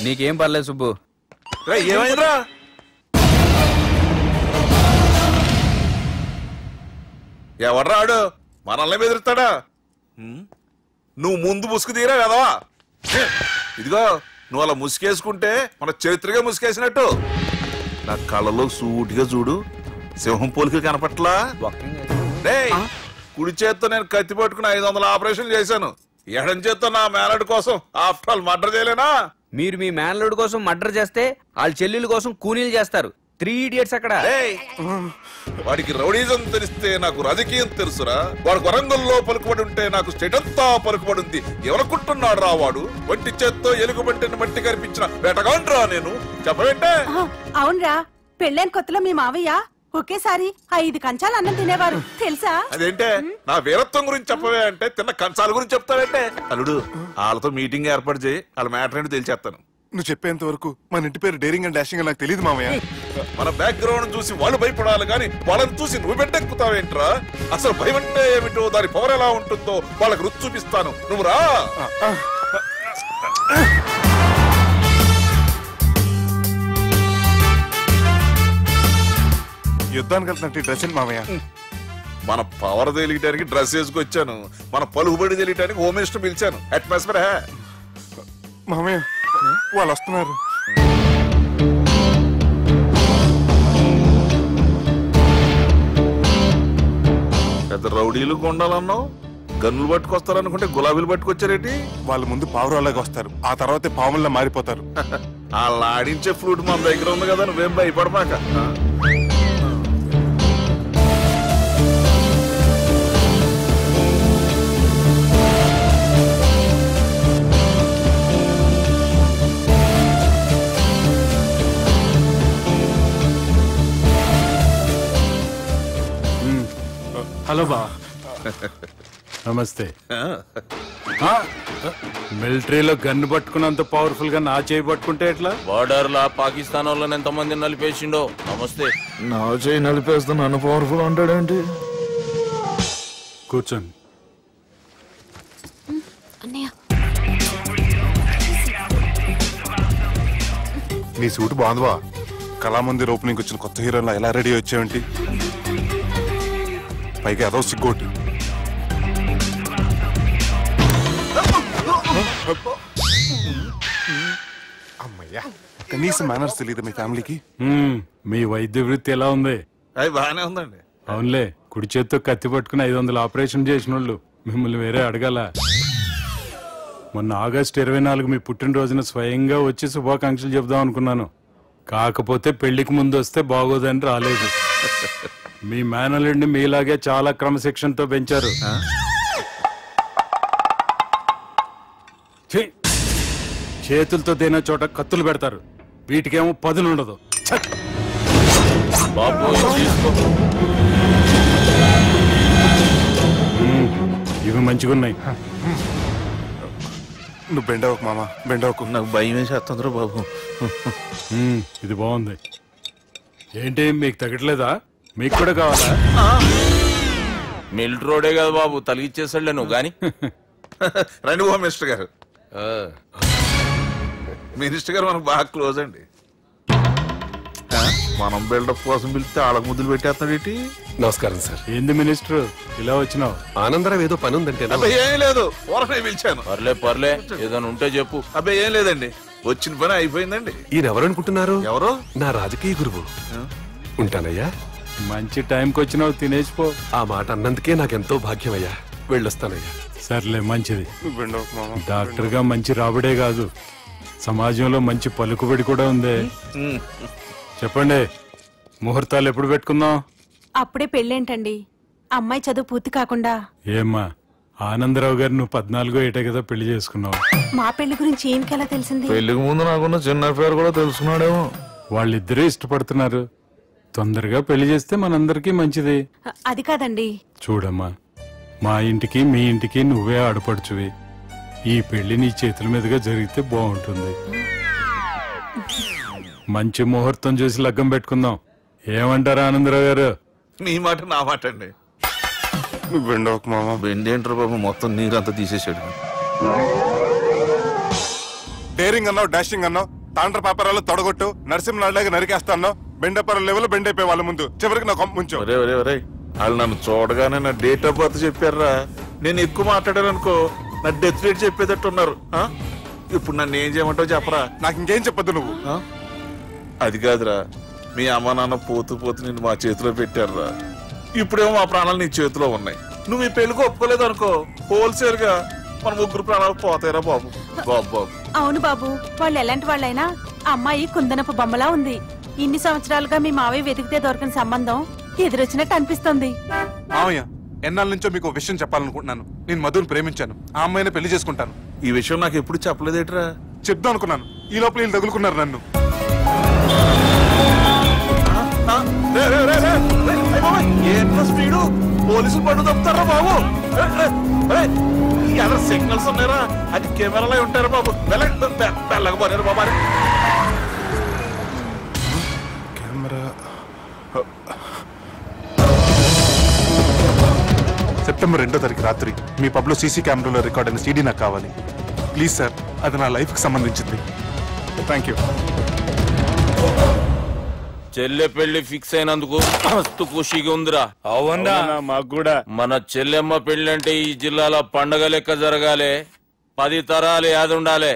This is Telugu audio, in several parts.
నీకేం పర్లేదు సుబ్బు. ఏమైందిరా? ఎవడ్రాడు మనల్ని బెదిరిస్తాడా? నువ్వు ముందు ముసుగు తీరా కదవా? ఇదిగో నువ్వు అలా ముసుకేసుకుంటే మన చరిత్రగా ముసుకేసినట్టు. నా కళ్ళలో సూటిగా చూడు, సింహం పోలిక కనపట్లా? కుడి చేత్తో నేను కత్తి పట్టుకుని 500 ఆపరేషన్లు చేశాను. ఎడం చేత్తో నా మేనడు కోసం ఆఫ్టర్ ఆల్ మర్డర్ చేయలేనా? మీరు మీ మేనలుడి కోసం మర్డర్ చేస్తే వాళ్ళ చెల్లెళ్ళ కోసం కూనీలు చేస్తారు. 3 idiots అక్కడ. వాడికి రౌడీజం తెలిస్తే నాకు రాజకీయం తెలుసురా. వాడు వరంగల్లో పలుకుబడి ఉంటే నాకు స్టేట్ అంతా పలుకుబడి ఉంది. ఎవరనుకుంటున్నాడు రా వాడు? వంటి చేత్తో ఎలుగుబంటిని మట్టి కనిపించిన వేటగాండ్రా నేను. చెప్పవేంటే? అవునరా, పెళ్ళైన కొత్తలో మీ మావయ్య ఒకేసారి 5 కంచాలు అన్నం తినేవారు తెలుసా? అదేంటే నా వీరత్వం గురించి చెప్పవే అంటే తిన్న కంచాల గురించి చెప్తావేంటే? అల్లుడు వాళ్ళతో మీటింగ్ ఏర్పాటు చేయి, వాళ్ళ మ్యాటర్ ఏంటో తెలిచేస్తాను. నువ్వు చెప్పేంత వరకు మన ఇంటి పేరు డేరింగ్ అండ్ డాషింగ్ నాకు తెలియదు మామయ్య. మన బ్యాక్గ్రౌండ్ చూసి వాళ్ళు భయపడాలి కానీ వాళ్ళని చూసి నువ్వు బిడ్డెక్కుతావేంట్రా? అసలు భయం అంటే ఏమిటో, దాని పవర్ ఎలా ఉంటుందో వాళ్ళకి రుచి చూపిస్తాను. నువ్వు రా. యుద్ధానికి వెళ్తున్నట్టు డ్రెస్ ఏంటి మామయ్య? మన పవర్ తెలియటానికి డ్రెస్ వేసుకొచ్చాను. మన పలుకుబడి తెలియటానికి హోమ్ మినిస్టర్ పిలిచాను. అట్మాస్ఫియర్ మామయ్య వాళ్ళు వస్తున్నారు. పెద్ద రౌడీలు కొండాలన్నావు, గన్నులు పట్టుకొస్తారనుకుంటే గులాబీలు పట్టుకొచ్చారేంటి? వాళ్ళ ముందు పావురాలాగా వస్తారు, ఆ తర్వాతే పాముల్లా మారిపోతారు. వాళ్ళ ఆడించే ఫ్లూట్ మన దగ్గర ఉంది కదా, నువ్వేం భయపడమాక. హలో బా, నమస్తే. మిలిటరీలో గన్ను పట్టుకున్నంత పవర్ఫుల్ గా నా చేయి పట్టుకుంటే ఎట్లా? బార్డర్ లా పాకిస్తాన్ వాళ్ళని ఎంతమంది నలిపేసిండో. నమస్తే. నా చేయి నలిపేస్తా నన్ను పవర్ఫుల్ అంటాడేంటి? కూర్చోండి. నీ సూట్ బాగుందివా? కళామందిర్ ఓపెనింగ్ వచ్చిన కొత్త హీరోలా ఎలా రెడీ వచ్చావేంటి? పైగా అదో సిగ్గోటి. అమ్మయ్యా, కనీసం మేనర్స్ తెలియదు మీ ఫ్యామిలీకి. మీ వైద్య వృత్తి ఎలా ఉంది? అది బాగానే ఉందండి. అవునులే, కుడి చేత్తో కత్తి పట్టుకుని 500 ఆపరేషన్ చేసిన వాళ్ళు మిమ్మల్ని వేరే అడగాల. మొన్న ఆగస్టు 24 మీ పుట్టినరోజున స్వయంగా వచ్చి శుభాకాంక్షలు చెప్దాం అనుకున్నాను. కాకపోతే పెళ్లికి ముందు వస్తే బాగోదని రాలేదు. మీ మేనల్లుడిని మీలాగే చాలా క్రమశిక్షణతో పెంచారు. చేతులతో తినే చోట కత్తులు పెడతారు, వీటికేమో పదులుండదు. ఇవి మంచిగున్నాయి. నువ్వు బెండవకు మామ, బెండవకు. నాకు భయం వేసేస్తుందిరా బాబు. ఇది బాగుంది. ఏంటి మీకు తగ్గట్లేదా? మీకు కూడా కావాలా? మిలిటరీ రోడే కదా బాబు, తలిగిచ్చేసాడులే నువ్వు గాని. రండి హోమ్ మినిస్టర్ గారు. మినిస్టర్ గారు మనకు బాగా క్లోజ్ అండి. మనం బిల్డప్ కోసం పిలిస్తే వాళ్ళకు ముద్దులు పెట్టేస్తాడేంటి? నమస్కారం సార్. ఏంది మినిస్టర్ ఇలా వచ్చినావు? ఆనందరావు ఏదో పని ఉందంటే. అబ్బాయి ఏం లేదు, ఊరనే పిలిచాను. పర్లే ఏదైనా ఉంటే చెప్పు. అబ్బాయి ఏం లేదండి, వచ్చిన పని అయిపోయిందండి. ఈయన ఎవరు అనుకుంటున్నారు? ఎవరు? నా రాజకీయ గురువు. ఉంటానయ్యా. మంచి టైంకి వచ్చినావు, తినేసిపో. ఆ మాట అన్నందుకే నాకెంతో భాగ్యమయ్యా. వెళ్ళొస్తానయ్యా. సర్లే, మంచిది. బెండవకు మామ. డాక్టర్ గా మంచి రాబడే కాదు, సమాజంలో మంచి పలుకుబడి కూడా ఉంది. చెప్పండి, ముహూర్తాలు ఎప్పుడు పెట్టుకుందాం? అప్పుడే పెళ్ళేంటండి, అమ్మాయి చదువు పూర్తి కాకుండా. ఏమ్మా, ఆనందరావు గారు నువ్వు 14 ఏటే కదా పెళ్లి చేసుకున్నావు. మా పెళ్లి గురించి ఈయనకెలా తెలిసింది? పెళ్లికి ముందు నాకున్న చిన్న పేరు కూడా తెలుసుకున్నాడేమో. వాళ్ళిద్దరే ఇష్టపడుతున్నారు, తొందరగా పెళ్లి చేస్తే మనందరికీ మంచిది. అది కాదండి. చూడమ్మా, మా ఇంటికి మీ ఇంటికి నువ్వే ఆడపడుచువి. ఈ పెళ్లి నీ చేతుల మీదుగా జరిగితే బాగుంటుంది. మంచి ముహూర్తం చూసి లగ్గం పెట్టుకుందాం. ఏమంటారా ఆనందరావు గారు? మీ మాట నా మాట అండి. నువ్వు బెండవకు మామ. బెండేంటారు బాబు, మొత్తం నీరంతా తీసేసాడు. డేరింగ్ అన్నావు, డాషింగ్ అన్నావు, తాండ్ర పాపరాలు తొడగొట్టు, నరసింహనాయుడులాగా నరికేస్తా అన్నావు, బెండపర లెవెల్ బెండ్ అయిపోయి వాళ్ళ ముందు చివరికి నా కొంప ముంచావు. వాళ్ళు నన్ను చూడగానే నా డేట్ ఆఫ్ బర్త్ చెప్పారా, నేను ఎక్కువ మాట్లాడాను అనుకో నా డెత్ రేట్ చెప్పేటట్టు ఉన్నారు. ఇప్పుడు నన్ను ఏం చేయమంటావు చెప్పరా? నాకు ఇంకేం చెప్పొద్దు నువ్వు. అది కాదురా, మీ అమ్మ నాన్న పోతూ పోతూ నిన్ను మా చేతిలో పెట్టారురా. ఇప్పుడేమో మా ప్రాణాలు నీ చేతిలో ఉన్నాయి. నువ్వు ఈ పెళ్లికి ఒప్పుకోలేదు అనుకో, హోల్సేల్ గా మన ముగ్గురు ప్రాణాలు పోతాయిరా బాబు. బాబు అవును బాబు, వాళ్ళు ఎలాంటి వాళ్ళైనా అమ్మాయి కుందనపు బొమ్మలా ఉంది. ఇన్ని సంవత్సరాలుగా మీ మావయ్య వెతికితే దొరకని సంబంధం ఎదురొచ్చినట్టు అనిపిస్తుంది. మావయ్య, ఎన్నాళ్ళ నుంచో మీకు విషయం చెప్పాలనుకుంటున్నాను. నేను మధుని ప్రేమించాను, ఆ అమ్మాయిని పెళ్లి చేసుకుంటాను. ఈ విషయం నాకు ఎప్పుడు చెప్పలేదేట్రా? చెప్దాం అనుకున్నాను, ఈ లోపల వీళ్ళు తగులుకున్నారు నన్ను. స్పీడు పోలీసులు పన్ను తప్పుతారా బాబు? ఎలా సిగ్నల్స్ ఉన్నారా? అది కెమెరాలో ఉంటారా బాబు? వెళ్ళకపోయారు బాబా. కెమెరా సెప్టెంబర్ 2వ తారీఖు రాత్రి మీ పబ్ లో సీసీ కెమెరాలో రికార్డ్ అయిన సీడీ నాకు కావాలి ప్లీజ్ సార్. అది నా లైఫ్ కి సంబంధించింది. Thank you. చెల్లె పెళ్లి ఫిక్స్ అయినందుకు మస్తు ఖుషిగా ఉందిరా. అవునా? మాకు కూడా. మన చెల్లెమ్మ పెళ్లి అంటే ఈ జిల్లాలో పండగ లెక్క జరగాలి, 10 తరాలు యాదుండాలి.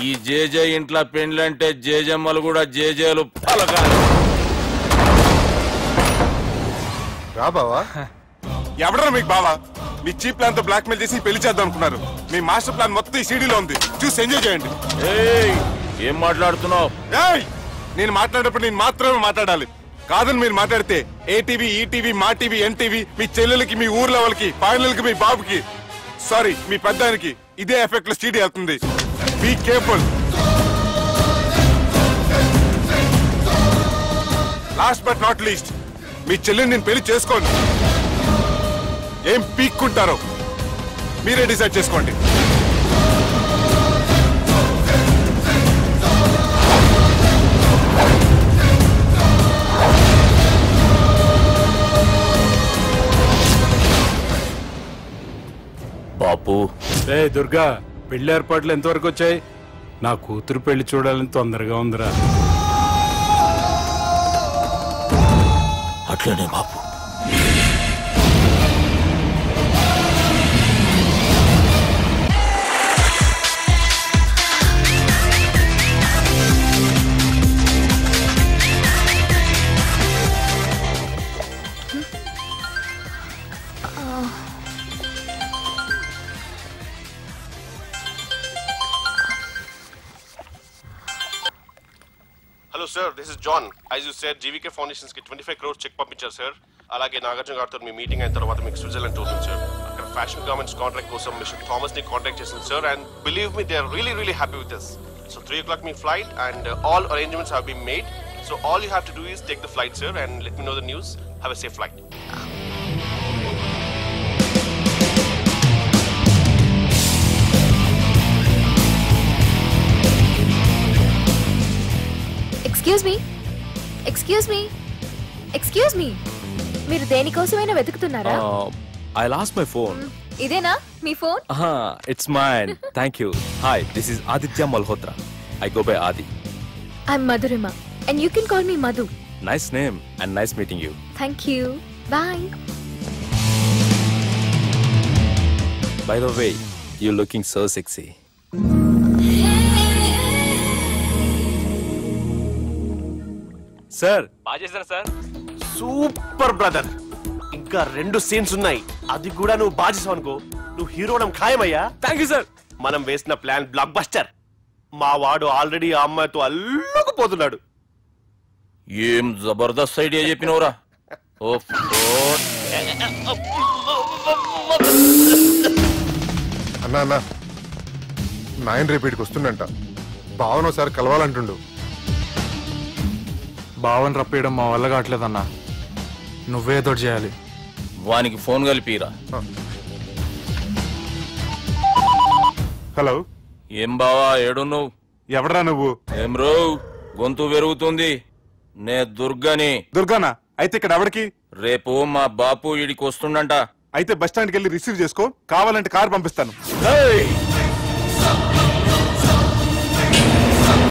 ఈ జేజే ఇంట్లో పెండ్లంటే జేజమ్మలు కూడా జేజేలు పలకాలి. రా బావా. ఎవడరా మీకు బావా? మీ చీప్ ప్లాన్ తో బ్లాక్ మెయిల్ చేసి పెళ్లి చేద్దాం అనుకున్నారు. మీ మాస్టర్ ప్లాన్ మొత్తం ఈ సీడీలో ఉంది, చూసి ఎంజాయ్ చేయండి. ఏం మాట్లాడుతున్నావు? నేను మాట్లాడేటప్పుడు నేను మాత్రమే మాట్లాడాలి. కాదని మీరు మాట్లాడితే ఏటీవీ, ఈటీవీ, మా టీవీ, ఎన్టీవీ మీ చెల్లెలకి, మీ ఊర్లో వాళ్ళకి, ఫైనల్కి మీ బాబుకి, సారీ మీ పెద్దానికి ఇదే ఎఫెక్ట్ లో సీడీ వెళ్తుంది. Be careful. Last but not least, మీ చెల్లెని నేను పెళ్లి చేసుకోను. ఏం పీక్కుంటారో మీరే డిసైడ్ చేసుకోండి. బాపు రే దుర్గా, పెళ్లి ఏర్పాట్లు ఎంతవరకు వచ్చాయి? నా కూతురు పెళ్లి చూడాలని తొందరగా ఉందిరా. అట్లనే బాపు. Hello sir, this is John. As you said, GVK Foundations ki 25 crores check పంపించారు sir. అలాగే నాగార్జున గారితో మీ మీటింగ్ అయిన తర్వాత మీకు స్విట్జర్లాండ్ టూర్ ఉంది sir. అక్కడ ఫ్యాషన్ గార్మెంట్స్ కాంట్రాక్ట్ కోసం మిస్టర్ థామస్ ని కాంటాక్ట్ చేశాను sir, and believe me, they are really happy with this. So 3 o'clock me flight and all arrangements have been made. So all you have to do is take the flight sir and let me know the news. Have a safe flight. Excuse me మీరు దేనికోసమైనా వెతుకుతున్నారా? I lost my phone. ఇదేనా మీ phone? It's mine. Thank you. Hi, this is Aditya Malhotra. I go by Adi. I'm Madhurima and you can call me Madhu. Nice name and nice meeting you. Thank you. Bye. By the way, you're looking so sexy. Sir, బాగా చేశారు సార్. Super brother. ఇంకా 2 సీన్స్ ఉన్నాయి, అది కూడా నువ్వు బాగా చేసావు అనుకో, నువ్వు హీరోడం ఖాయమయ్యా. Thank you sir. మనం వేసిన ప్లాన్ బ్లాక్ బస్టర్. మా వాడు ఆల్రెడీ ఆ అమ్మాయితో అల్లుకుపోతున్నాడు. ఏం జబర్దస్త్ ఐడియా చెప్పినవురా. అన్నా అన్నా, నాయన రేపటికి వస్తుండంట. భావన ఒకసారి కలవాలంటుండు. భావన రప్పేయడం మా వల్ల కావట్లేదన్నా, నువ్వేదో చేయాలి. వానికి ఫోన్ కలిపిరా. హలో. ఏం బావా, ఏడున్నావు? ఎవడరా నువ్వు? ఏం రో గొంతు పెరుగుతుంది. నే దుర్గాని. దుర్గానా? అయితే ఇక్కడ ఎవరికి? రేపు మా బాపు ఈడికి వస్తుండంట. అయితే బస్ స్టాండ్కి వెళ్ళి రిసీవ్ చేసుకో, కావాలంటే కార్ పంపిస్తాను.